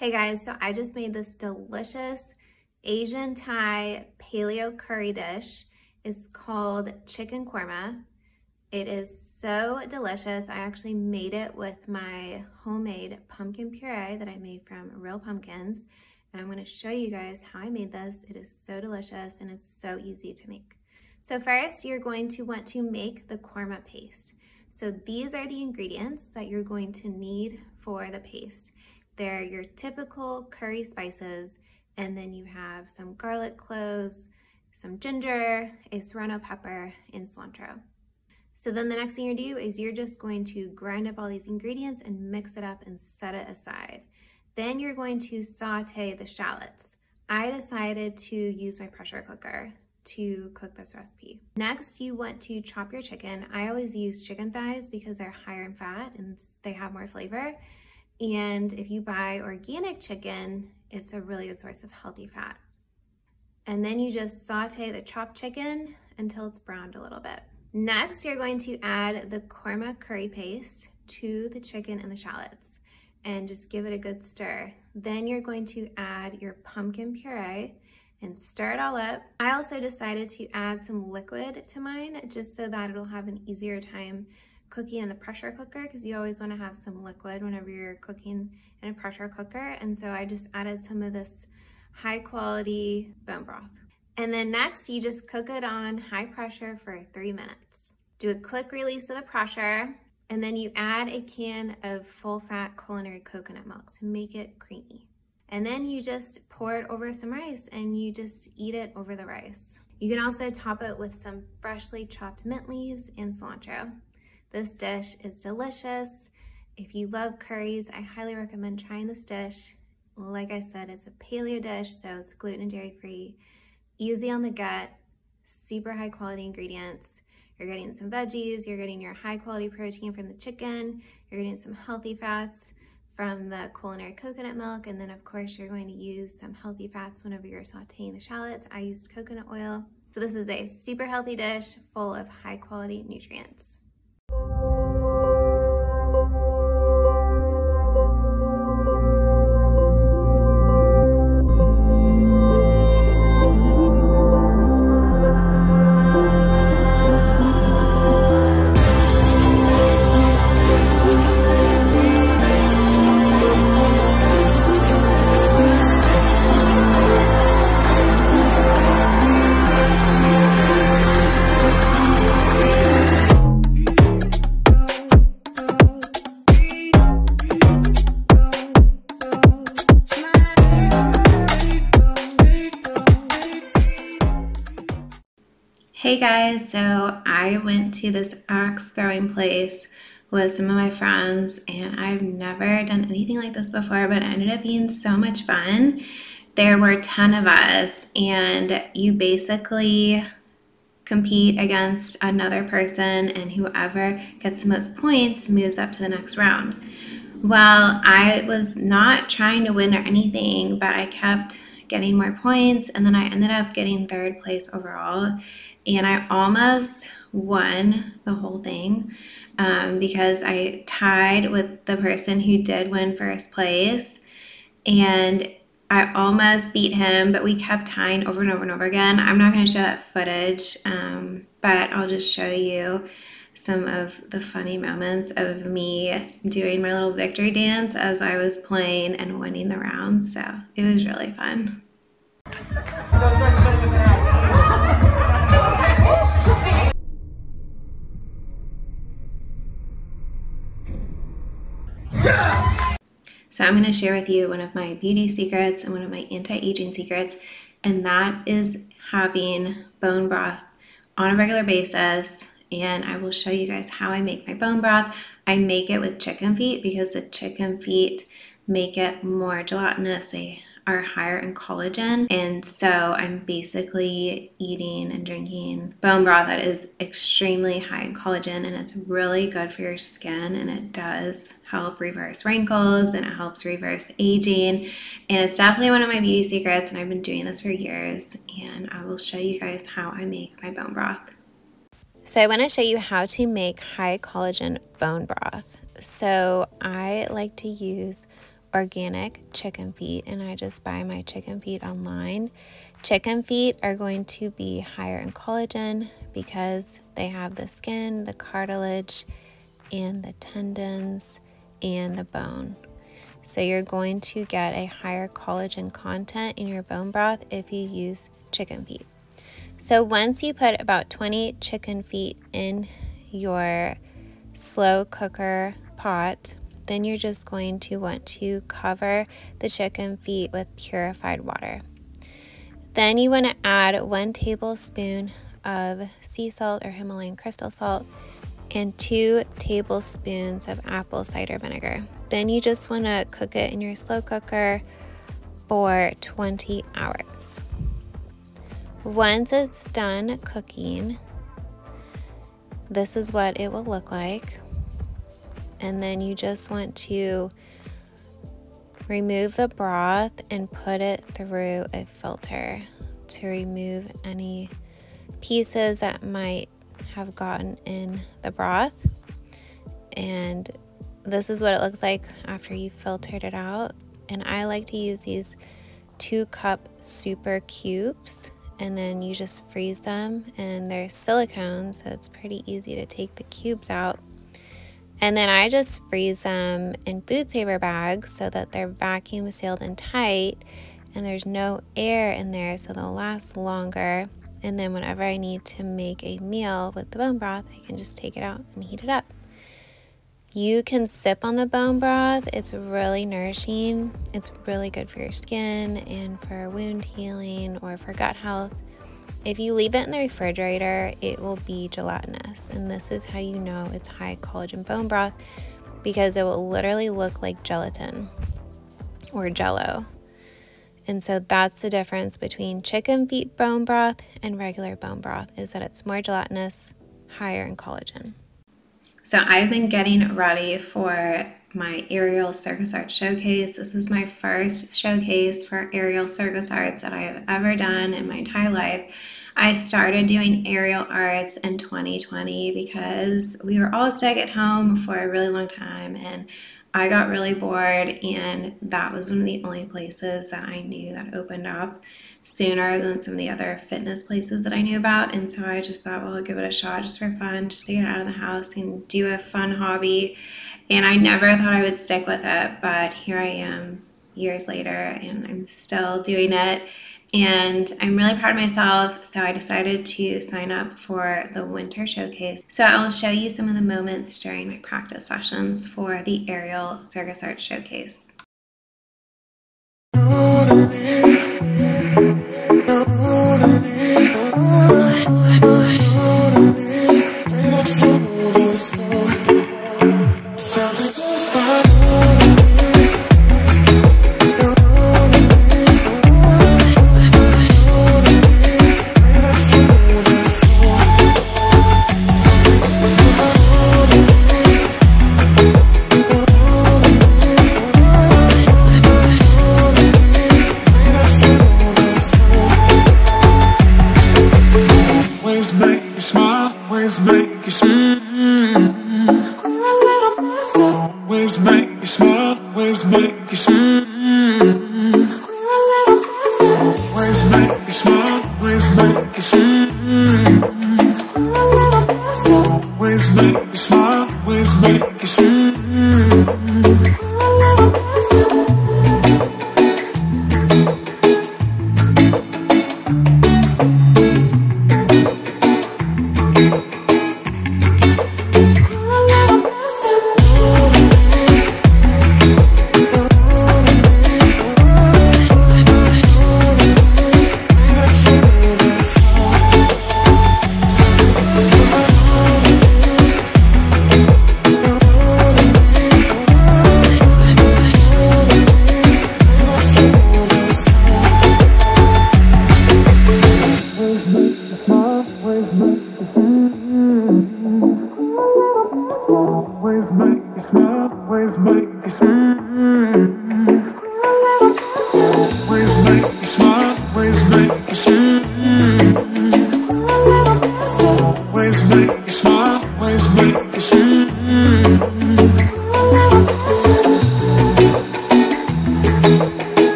Hey guys, so I just made this delicious Asian Thai paleo curry dish. It's called chicken korma. It is so delicious. I actually made it with my homemade pumpkin puree that I made from real pumpkins. And I'm gonna show you guys how I made this. It is so delicious and it's so easy to make. So first, you're going to want to make the korma paste. So these are the ingredients that you're going to need for the paste. They're your typical curry spices, and then you have some garlic cloves, some ginger, a serrano pepper, and cilantro. So then the next thing you do is you're just going to grind up all these ingredients and mix it up and set it aside. Then you're going to saute the shallots. I decided to use my pressure cooker to cook this recipe. Next, you want to chop your chicken. I always use chicken thighs because they're higher in fat and they have more flavor. And if you buy organic chicken, it's a really good source of healthy fat. And then you just saute the chopped chicken until it's browned a little bit. Next, you're going to add the korma curry paste to the chicken and the shallots and just give it a good stir. Then you're going to add your pumpkin puree and stir it all up. I also decided to add some liquid to mine just so that it'll have an easier time cooking in the pressure cooker, because you always want to have some liquid whenever you're cooking in a pressure cooker. And so I just added some of this high quality bone broth. And then next you just cook it on high pressure for 3 minutes. Do a quick release of the pressure, and then you add a can of full fat culinary coconut milk to make it creamy. And then you just pour it over some rice and you just eat it over the rice. You can also top it with some freshly chopped mint leaves and cilantro. This dish is delicious. If you love curries, I highly recommend trying this dish. Like I said, it's a paleo dish, so it's gluten and dairy free, easy on the gut, super high quality ingredients. You're getting some veggies, you're getting your high quality protein from the chicken, you're getting some healthy fats from the culinary coconut milk, and then of course you're going to use some healthy fats whenever you're sauteing the shallots. I used coconut oil. So this is a super healthy dish full of high quality nutrients. Hey guys, so I went to this axe throwing place with some of my friends, and I've never done anything like this before, but it ended up being so much fun. There were 10 of us, and you basically compete against another person, and whoever gets the most points moves up to the next round. Well, I was not trying to win or anything, but I kept getting more points, and then I ended up getting 3rd place overall. And I almost won the whole thing because I tied with the person who did win 1st place, and I almost beat him, but we kept tying over and over and over again. I'm not going to show that footage, but I'll just show you some of the funny moments of me doing my little victory dance as I was playing and winning the round. So it was really fun. So I'm going to share with you one of my beauty secrets and one of my anti-aging secrets, and that is having bone broth on a regular basis. And I will show you guys how I make my bone broth. I make it with chicken feet because the chicken feet make it more gelatinous. They are higher in collagen, and so I'm basically eating and drinking bone broth that is extremely high in collagen, and it's really good for your skin, and it does help reverse wrinkles and it helps reverse aging, and it's definitely one of my beauty secrets, and I've been doing this for years, and I will show you guys how I make my bone broth. So I want to show you how to make high collagen bone broth. So I like to use organic chicken feet, and I just buy my chicken feet online. Chicken feet are going to be higher in collagen because they have the skin, the cartilage, and the tendons and the bone. So you're going to get a higher collagen content in your bone broth if you use chicken feet. So once you put about 20 chicken feet in your slow cooker pot, then you're just going to want to cover the chicken feet with purified water. Then you want to add 1 tablespoon of sea salt or Himalayan crystal salt and 2 tablespoons of apple cider vinegar. Then you just want to cook it in your slow cooker for 20 hours. Once it's done cooking, this is what it will look like. And then you just want to remove the broth and put it through a filter to remove any pieces that might have gotten in the broth. And this is what it looks like after you filtered it out. And I like to use these 2-cup super cubes, and then you just freeze them, and they're silicone, so it's pretty easy to take the cubes out. And then I just freeze them in food saver bags so that they're vacuum sealed and tight and there's no air in there, so they'll last longer. And then whenever I need to make a meal with the bone broth, I can just take it out and heat it up. You can sip on the bone broth. It's really nourishing. It's really good for your skin and for wound healing or for gut health. If you leave it in the refrigerator, it will be gelatinous. And this is how you know it's high collagen bone broth, because it will literally look like gelatin or jello. And so that's the difference between chicken feet bone broth and regular bone broth, is that it's more gelatinous, higher in collagen. So I've been getting ready for my aerial circus art showcase. This is my first showcase for aerial circus arts that I have ever done in my entire life. I started doing aerial arts in 2020 because we were all stuck at home for a really long time, and I got really bored, and that was one of the only places that I knew that opened up sooner than some of the other fitness places that I knew about. And so I just thought, well, I'll give it a shot just for fun, just to get out of the house and do a fun hobby. And I never thought I would stick with it, but here I am years later and I'm still doing it. And I'm really proud of myself, so I decided to sign up for the winter showcase. So I'll show you some of the moments during my practice sessions for the aerial circus art showcase.